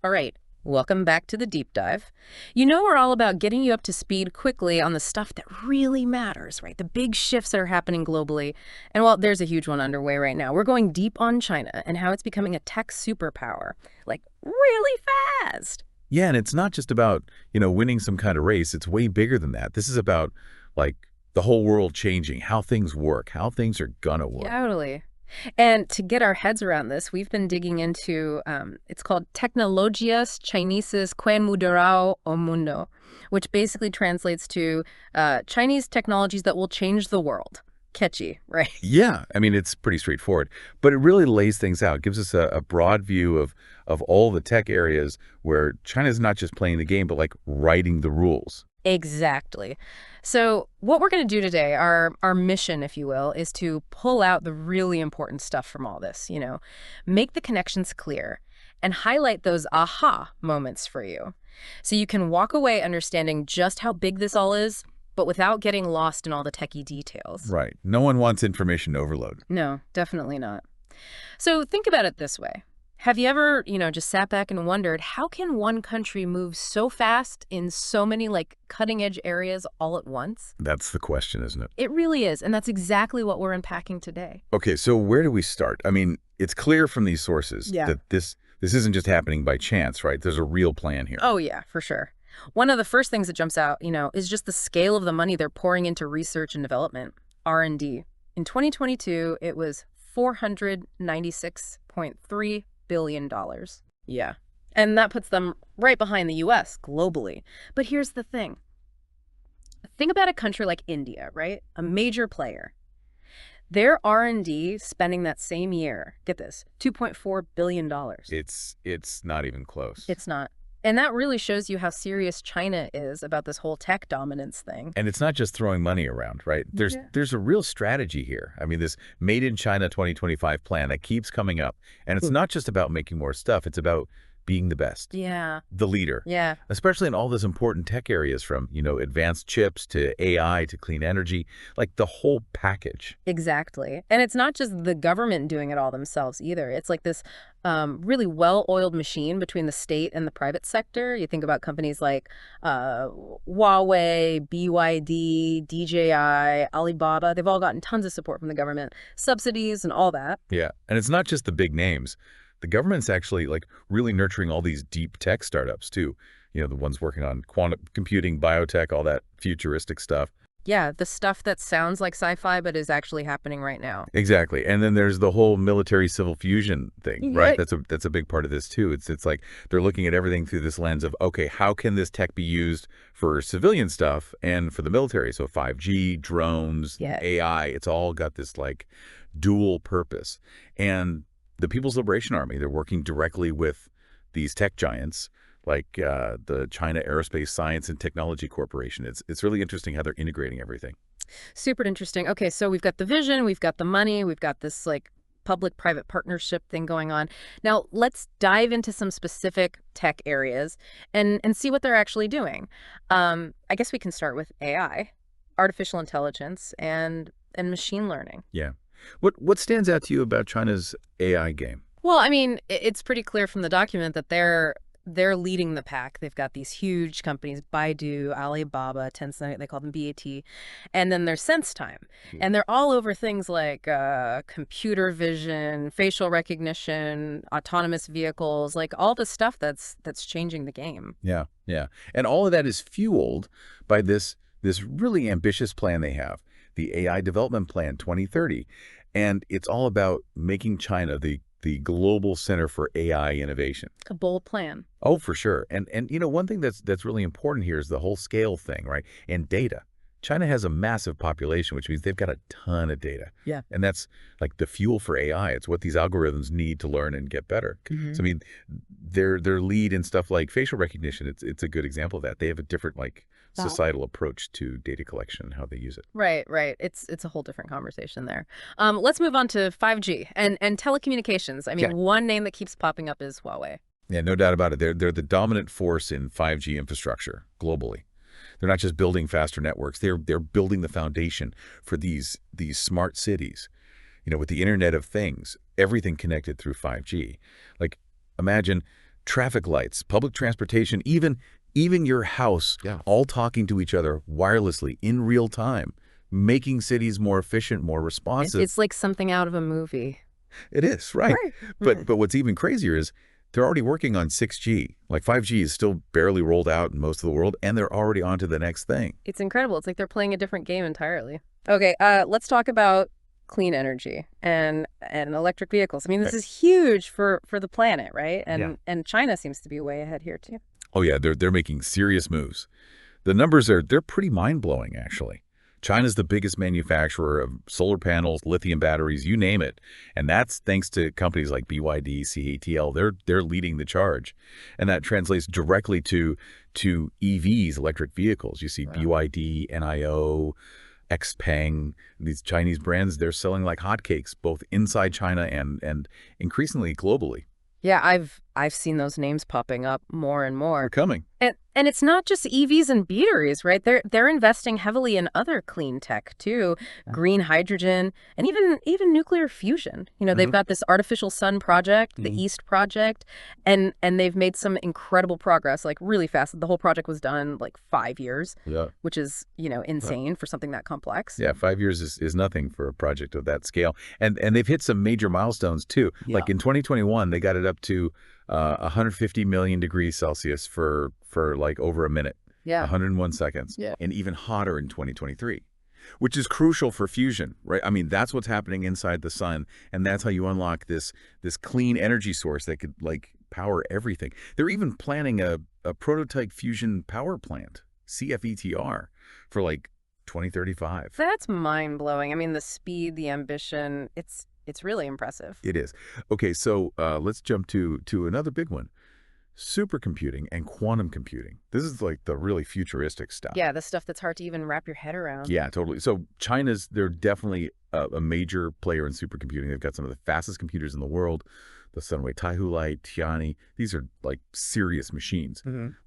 All right, welcome back to the deep dive. You know we're all about getting you up to speed quickly on the stuff that really matters, right? The big shifts that are happening globally. And well, there's a huge one underway right now. We're going deep on China and how it's becoming a tech superpower, like really fast. Yeah, and it's not just about, winning some kind of race. It's way bigger than that. This is about, like, the whole world changing, how things work, how things are gonna work. Totally. And to get our heads around this, we've been digging into, it's called Tecnologias Chineses que mudarão o mundo, which basically translates to Chinese technologies that will change the world. Catchy, right? Yeah, I mean, it's pretty straightforward, but it really lays things out, gives us a broad view of all the tech areas where China's not just playing the game, but like writing the rules. Exactly. So what we're going to do today, our mission, if you will, is to pull out the really important stuff from all this, make the connections clear and highlight those aha moments for you. So you can walk away understanding just how big this all is, but without getting lost in all the techie details. Right. No one wants information overload. No, definitely not. So think about it this way. Have you ever, just sat back and wondered, how can one country move so fast in so many, like, cutting-edge areas all at once? That's the question, isn't it? It really is, and that's exactly what we're unpacking today. Okay, so where do we start? I mean, it's clear from these sources Yeah. that this isn't just happening by chance, right? There's a real plan here. Oh, yeah, for sure. One of the first things that jumps out, is just the scale of the money they're pouring into research and development, R&D. In 2022, it was $496.3 billion. Yeah. And that puts them right behind the US globally. But here's the thing. Think about a country like India, right? A major player. Their R&D spending that same year, get this, $2.4 billion. It's not even close. It's not. And that really shows you how serious China is about this whole tech dominance thing. And it's not just throwing money around, right? There's a real strategy here. I mean, this Made in China 2025 plan that keeps coming up. And it's not just about making more stuff. It's about being the best. Yeah. The leader. Yeah. Especially in all those important tech areas from, advanced chips to AI to clean energy, like the whole package. Exactly. And it's not just the government doing it all themselves either. It's like this really well-oiled machine between the state and the private sector. You think about companies like Huawei, BYD, DJI, Alibaba. They've all gotten tons of support from the government, subsidies and all that. Yeah. And it's not just the big names. The government's actually like really nurturing all these deep tech startups too. The ones working on quantum computing, biotech, all that futuristic stuff. Yeah, the stuff that sounds like sci-fi but is actually happening right now. Exactly. And then there's the whole military civil fusion thing, right? Yeah. That's a big part of this too. It's like they're looking at everything through this lens of, okay, how can this tech be used for civilian stuff and for the military? So 5G, drones, Yeah. AI, it's all got this like dual purpose. And the People's Liberation Army, they're working directly with these tech giants like the China Aerospace Science and Technology Corporation. It's really interesting how they're integrating everything. Super interesting. Okay, so we've got the vision, we've got the money, we've got this like public-private partnership thing going on. Now, let's dive into some specific tech areas and see what they're actually doing. I guess we can start with AI, artificial intelligence, and machine learning. Yeah. What stands out to you about China's AI game? Well, I mean, it's pretty clear from the document that they're leading the pack. They've got these huge companies, Baidu, Alibaba, Tencent, they call them BAT, and then there's SenseTime. And they're all over things like computer vision, facial recognition, autonomous vehicles, like all the stuff that's changing the game. Yeah, yeah. And all of that is fueled by this really ambitious plan they have, the AI Development Plan 2030. And it's all about making China the global center for AI innovation. A bold plan. Oh, for sure. And one thing that's really important here is the whole scale thing, right? And data. China has a massive population, which means they've got a ton of data. Yeah. And that's like the fuel for AI. It's what these algorithms need to learn and get better. So, I mean, their lead in stuff like facial recognition, it's a good example of that. They have a different like societal approach to data collection, how they use it. Right, right. It's a whole different conversation there. Let's move on to 5G and telecommunications. I mean, Yeah. one name that keeps popping up is Huawei. Yeah, no doubt about it. They're the dominant force in 5G infrastructure globally. They're not just building faster networks. They're building the foundation for these smart cities. With the Internet of Things, everything connected through 5G. Like, imagine traffic lights, public transportation, even your house, all talking to each other wirelessly in real time, making cities more efficient, more responsive. It's like something out of a movie. It is, right. But what's even crazier is they're already working on 6G. Like 5G is still barely rolled out in most of the world, and they're already on to the next thing. It's incredible. It's like they're playing a different game entirely. Okay, let's talk about clean energy and electric vehicles. I mean, this is huge for the planet, right? And China seems to be way ahead here too. Oh yeah, they're making serious moves. The numbers they're pretty mind-blowing actually. China's the biggest manufacturer of solar panels, lithium batteries, you name it. And that's thanks to companies like BYD, CATL. They're leading the charge. And that translates directly to EVs, electric vehicles. You see BYD, NIO, XPeng, these Chinese brands, they're selling like hotcakes, both inside China and increasingly globally. Yeah, I've seen those names popping up more and more. They're coming. And it's not just EVs and batteries, right? They're investing heavily in other clean tech too, green hydrogen, and even nuclear fusion. You know, they've got this artificial sun project, the East project, and they've made some incredible progress, like really fast. The whole project was done like 5 years, which is, you know, insane for something that complex. Yeah, 5 years is nothing for a project of that scale. And they've hit some major milestones too. Like in 2021, they got it up to 150 million degrees Celsius for like over a minute, 101 seconds, and even hotter in 2023, which is crucial for fusion, right? I mean, that's what's happening inside the sun, and that's how you unlock this clean energy source that could like power everything. They're even planning a prototype fusion power plant, CFETR, for like 2035. That's mind-blowing. I mean, the speed, the ambition, it's really impressive. It is. Okay, so let's jump to another big one. Supercomputing and quantum computing. This is like the really futuristic stuff. Yeah, the stuff that's hard to even wrap your head around. Yeah, totally. So they're definitely a major player in supercomputing. They've got some of the fastest computers in the world. The Sunway Taihu Light, Tiani, these are like serious machines.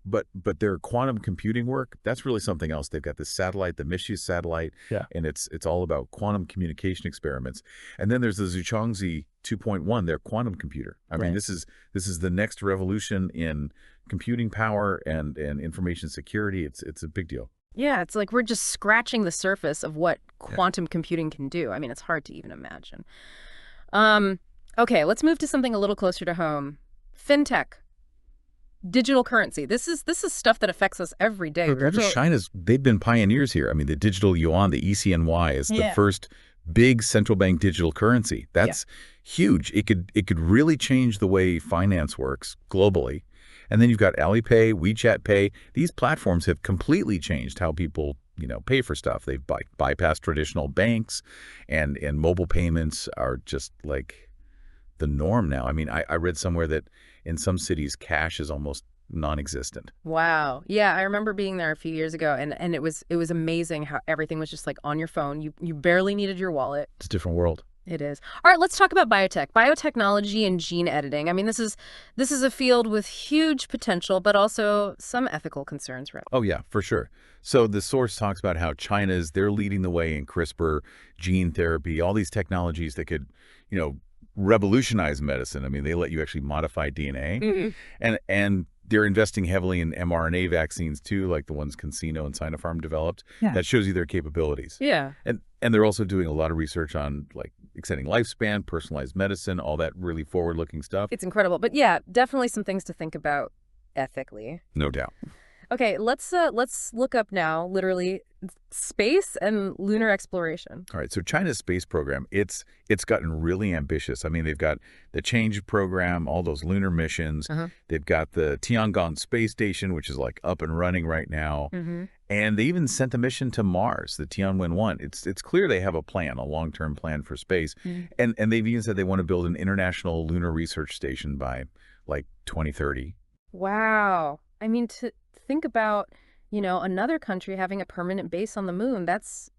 But their quantum computing work, that's really something else. They've got this satellite, the Mischief satellite, and it's all about quantum communication experiments. And then there's the Zhuangzi 2.1, their quantum computer. I mean, this is the next revolution in computing power and information security. It's a big deal. Yeah, it's like we're just scratching the surface of what quantum computing can do. I mean, it's hard to even imagine. Okay, let's move to something a little closer to home. FinTech, digital currency. This is stuff that affects us every day. They've been pioneers here. I mean, the digital yuan, the ECNY, is the first big central bank digital currency. That's huge. It could really change the way finance works globally. And then you've got Alipay, WeChat Pay. These platforms have completely changed how people pay for stuff. They've bypassed traditional banks, and mobile payments are just like the norm now. I mean, I read somewhere that in some cities, cash is almost non-existent. Wow. Yeah, I remember being there a few years ago, and it was amazing how everything was just like on your phone. You barely needed your wallet. It's a different world. It is. All right, let's talk about biotech, biotechnology and gene editing. I mean, this is a field with huge potential, but also some ethical concerns, right? Oh yeah, for sure. So the source talks about how they're leading the way in CRISPR, gene therapy, all these technologies that could, revolutionize medicine. I mean, they let you actually modify DNA, and they're investing heavily in mRNA vaccines too, like the ones CanSino and Sinopharm developed. That shows you their capabilities. Yeah. And they're also doing a lot of research on like extending lifespan, personalized medicine, all that really forward-looking stuff. It's incredible. But yeah, definitely some things to think about ethically. No doubt. Okay, let's look up now, literally, space and lunar exploration. All right, so China's space program, it's gotten really ambitious. I mean, they've got the Change program, all those lunar missions. They've got the Tiangong space station, which is like up and running right now. And they even sent a mission to Mars, the Tianwen-1. It's clear they have a plan, a long-term plan for space. And they've even said they want to build an international lunar research station by like 2030. Wow. I mean, to think about, another country having a permanent base on the moon, that's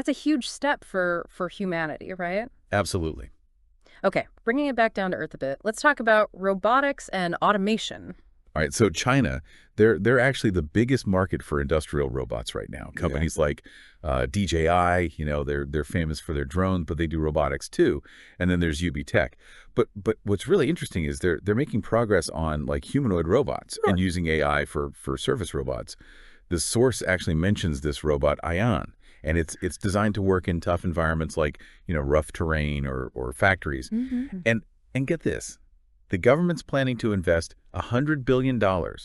a huge step for humanity, right? Absolutely. Okay, bringing it back down to earth a bit, let's talk about robotics and automation. All right, so China, they're actually the biggest market for industrial robots right now. Companies like DJI, they're famous for their drones, but they do robotics too. And then there's UB Tech. But what's really interesting is they're making progress on like humanoid robots and using AI for surface robots. The source actually mentions this robot Ion, and it's designed to work in tough environments like rough terrain or factories. And get this. The government's planning to invest $100 billion to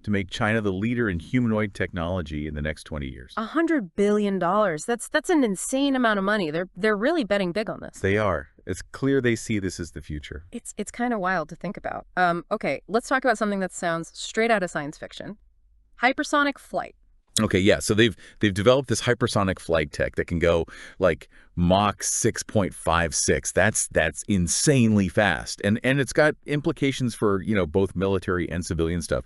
make China the leader in humanoid technology in the next 20 years. $100 billion. That's an insane amount of money. They're really betting big on this. They are. It's clear they see this as the future. It's kind of wild to think about. Okay, let's talk about something that sounds straight out of science fiction. Hypersonic flight. Okay, yeah. So they've developed this hypersonic flight tech that can go like Mach 6.56. That's insanely fast. And it's got implications for, both military and civilian stuff.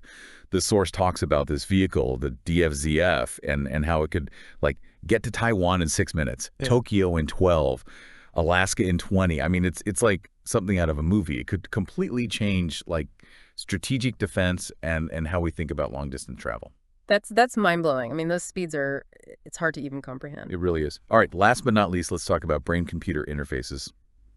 The source talks about this vehicle, the DFZF, and how it could like get to Taiwan in 6 minutes, Tokyo in 12, Alaska in 20. I mean, it's like something out of a movie. It could completely change like strategic defense and how we think about long distance travel. That's mind-blowing. I mean, those speeds it's hard to even comprehend. It really is. All right, last but not least, let's talk about brain-computer interfaces,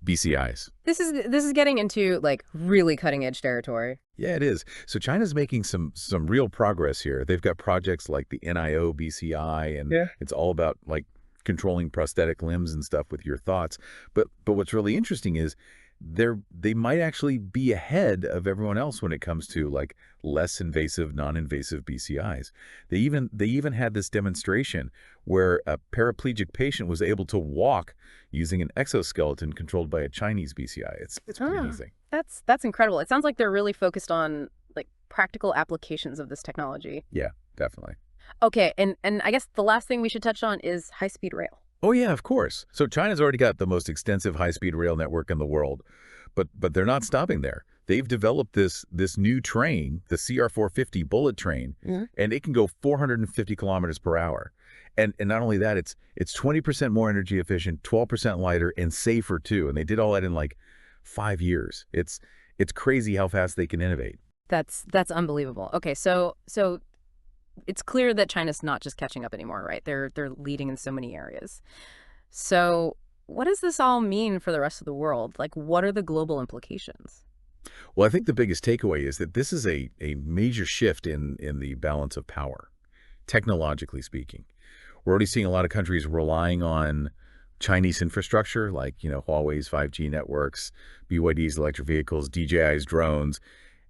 BCIs. This is getting into like really cutting-edge territory. Yeah, it is. So China's making some real progress here. They've got projects like the NIO BCI, and it's all about like controlling prosthetic limbs and stuff with your thoughts. But what's really interesting is they might actually be ahead of everyone else when it comes to like less invasive, non-invasive BCIs. They even had this demonstration where a paraplegic patient was able to walk using an exoskeleton controlled by a Chinese BCI. It's pretty amazing. That's incredible. It sounds like they're really focused on like practical applications of this technology. Yeah, definitely. Okay, and I guess the last thing we should touch on is high-speed rail. Oh, yeah, of course. So China's already got the most extensive high-speed rail network in the world, but they're not stopping there. They've developed this new train, the CR450 bullet train, and it can go 450 kilometers per hour. And not only that, it's 20% more energy efficient, 12% lighter, and safer too. And they did all that in like 5 years. It's crazy how fast they can innovate. That's unbelievable. Okay, so it's clear that China's not just catching up anymore, right? They're leading in so many areas. So what does this all mean for the rest of the world? Like, what are the global implications? Well, I think the biggest takeaway is that this is a major shift in the balance of power, technologically speaking. We're already seeing a lot of countries relying on Chinese infrastructure, like, Huawei's 5G networks, BYD's electric vehicles, DJI's drones.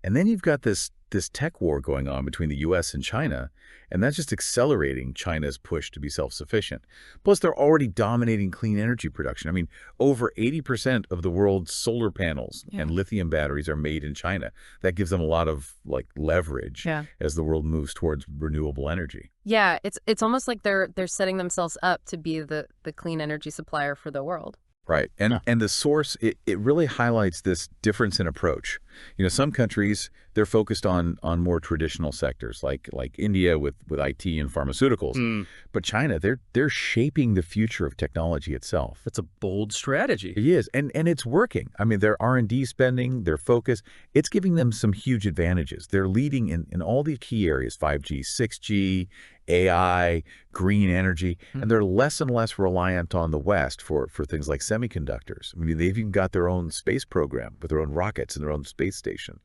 And then you've got this tech war going on between the U.S. and China, and that's just accelerating China's push to be self-sufficient. Plus, they're already dominating clean energy production. I mean, over 80% of the world's solar panels and lithium batteries are made in China. That gives them a lot of like leverage as the world moves towards renewable energy. Yeah, it's almost like they're setting themselves up to be the clean energy supplier for the world. Right. And the source, it really highlights this difference in approach. Some countries, they're focused on more traditional sectors like India with IT and pharmaceuticals. But China, they're shaping the future of technology itself. That's a bold strategy. It is. And it's working. I mean, their R&D spending, their focus, it's giving them some huge advantages. They're leading in all these key areas, 5G, 6G, AI, green energy, and they're less and less reliant on the West for things like semiconductors. I mean, they've even got their own space program with their own rockets and their own space station.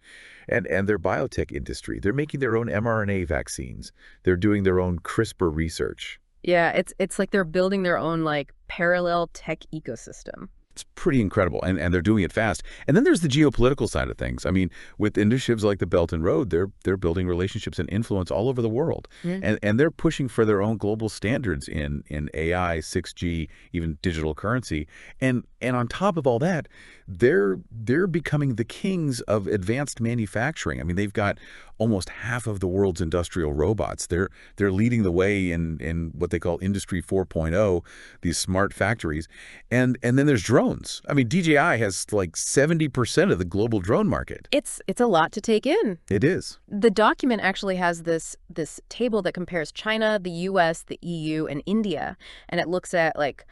And their biotech industry, they're making their own mRNA vaccines. They're doing their own CRISPR research. Yeah, it's like they're building their own like parallel tech ecosystem. It's pretty incredible, and they're doing it fast. And then there's the geopolitical side of things. I mean, with initiatives like the Belt and Road, they're building relationships and influence all over the world. And they're pushing for their own global standards in AI, 6G, even digital currency. And on top of all that, they're becoming the kings of advanced manufacturing. I mean, they've got almost half of the world's industrial robots. They're leading the way in what they call Industry 4.0, these smart factories. And then there's drones. I mean, DJI has like 70% of the global drone market. It's a lot to take in. It is. The document actually has this table that compares China, the US, the EU, and India. And it looks at like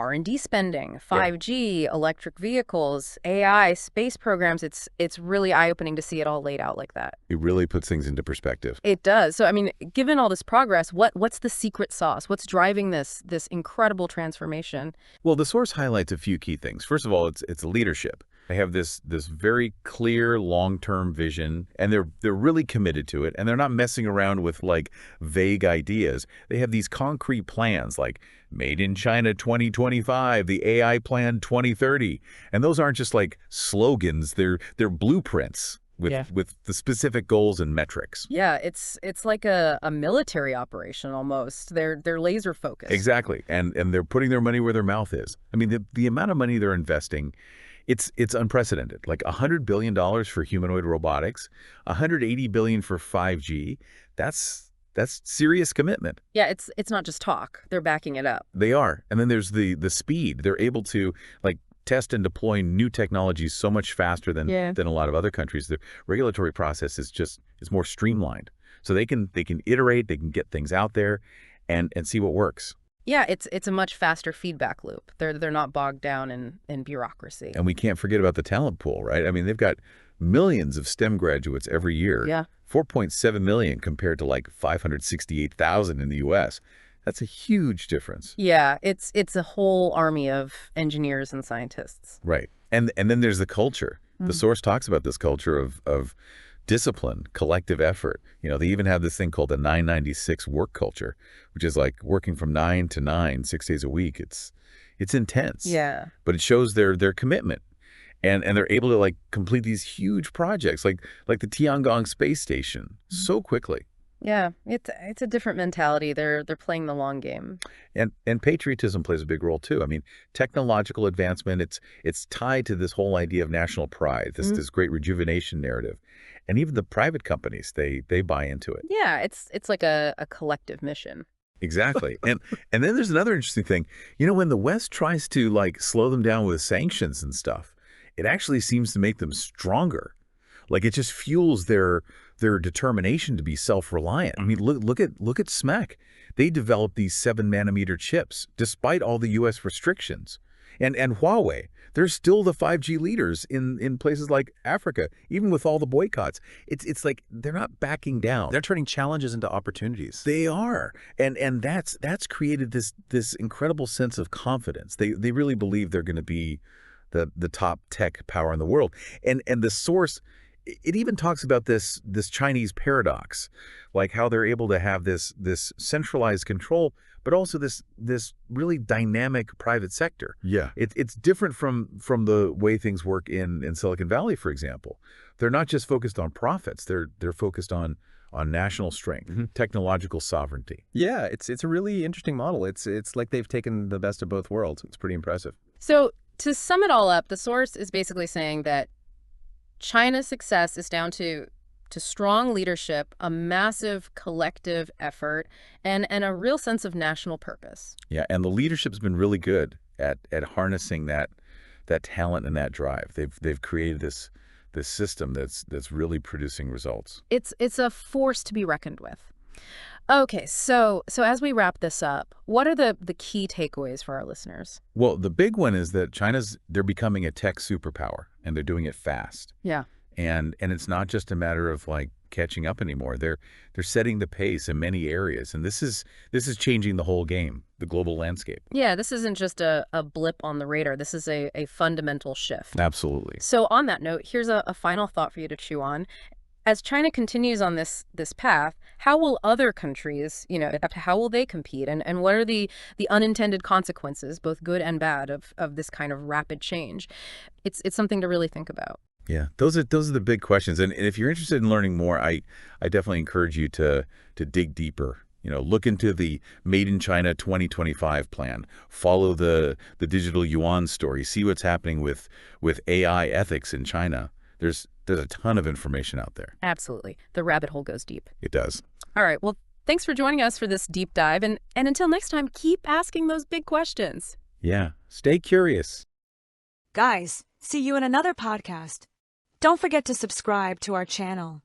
R&D spending, 5G, electric vehicles, AI, space programs. It's really eye-opening to see it all laid out like that. It really puts things into perspective. It does. So, I mean, given all this progress, what's the secret sauce? What's driving this incredible transformation? Well, the source highlights a few key things. First of all, it's leadership. They have this very clear long-term vision, and they're really committed to it, and they're not messing around with like vague ideas. They have these concrete plans like Made in China 2025, the AI Plan 2030. And those aren't just like slogans, they're blueprints with the specific goals and metrics. Yeah, it's like a military operation almost. They're laser focused. Exactly. And they're putting their money where their mouth is. I mean, the amount of money they're investing, it's unprecedented. Like $100 billion for humanoid robotics, $180 billion for 5G. That's serious commitment. Yeah, it's not just talk. They're backing it up. They are. And then there's the speed. They're able to like test and deploy new technologies so much faster than a lot of other countries. The regulatory process is more streamlined. So they can iterate, they can get things out there and see what works. Yeah, it's a much faster feedback loop. They're not bogged down in bureaucracy. And we can't forget about the talent pool, right? I mean, they've got millions of STEM graduates every year. Yeah. 4.7 million compared to like 568,000 in the US. That's a huge difference. Yeah, it's a whole army of engineers and scientists. Right. And then there's the culture. The source talks about this culture of discipline, collective effort. You know, they even have this thing called the 996 work culture, which is like working from 9 to 9, 6 days a week. It's intense. Yeah. But it shows their commitment. And they're able to like complete these huge projects like the Tiangong space station so quickly. Yeah, it's a different mentality. They're playing the long game. And patriotism plays a big role too. I mean, technological advancement, it's tied to this whole idea of national pride, this great rejuvenation narrative. And even the private companies, they buy into it. Yeah, it's like a collective mission. Exactly. And then there's another interesting thing. You know, when the West tries to like slow them down with sanctions and stuff, it actually seems to make them stronger. Like it just fuels their determination to be self-reliant. I mean, look at SMEC. They developed these 7-nanometer chips despite all the U.S. restrictions. And Huawei, they're still the 5G leaders in places like Africa, even with all the boycotts. It's like they're not backing down. They're turning challenges into opportunities. They are. And that's created this incredible sense of confidence. They really believe they're going to be the top tech power in the world. And the source, it even talks about this Chinese paradox, like how they're able to have this centralized control, but also this really dynamic private sector. Yeah. It's different from the way things work in Silicon Valley, for example. They're not just focused on profits. They're focused on national strength, technological sovereignty. Yeah, it's a really interesting model. It's like they've taken the best of both worlds. It's pretty impressive. So to sum it all up, the source is basically saying that China's success is down to strong leadership, a massive collective effort, and a real sense of national purpose. Yeah, and the leadership's been really good at harnessing that talent and that drive. They've created this system that's really producing results. It's a force to be reckoned with. Okay, so as we wrap this up, what are the key takeaways for our listeners? Well, the big one is that they're becoming a tech superpower, and they're doing it fast. Yeah. And it's not just a matter of like catching up anymore. They're setting the pace in many areas, and this is changing the whole game, the global landscape. Yeah, this isn't just a blip on the radar. This is a fundamental shift. Absolutely. So on that note, here's a final thought for you to chew on. As China continues on this path, how will other countries, how will they compete? And what are the unintended consequences, both good and bad, of this kind of rapid change? It's something to really think about. Yeah, those are the big questions. And if you're interested in learning more, I definitely encourage you to dig deeper. Look into the Made in China 2025 plan. Follow the digital yuan story. See what's happening with AI ethics in China. There's a ton of information out there. Absolutely. The rabbit hole goes deep. It does. All right. Well, thanks for joining us for this deep dive. And until next time, keep asking those big questions. Yeah. Stay curious. Guys, see you in another podcast. Don't forget to subscribe to our channel.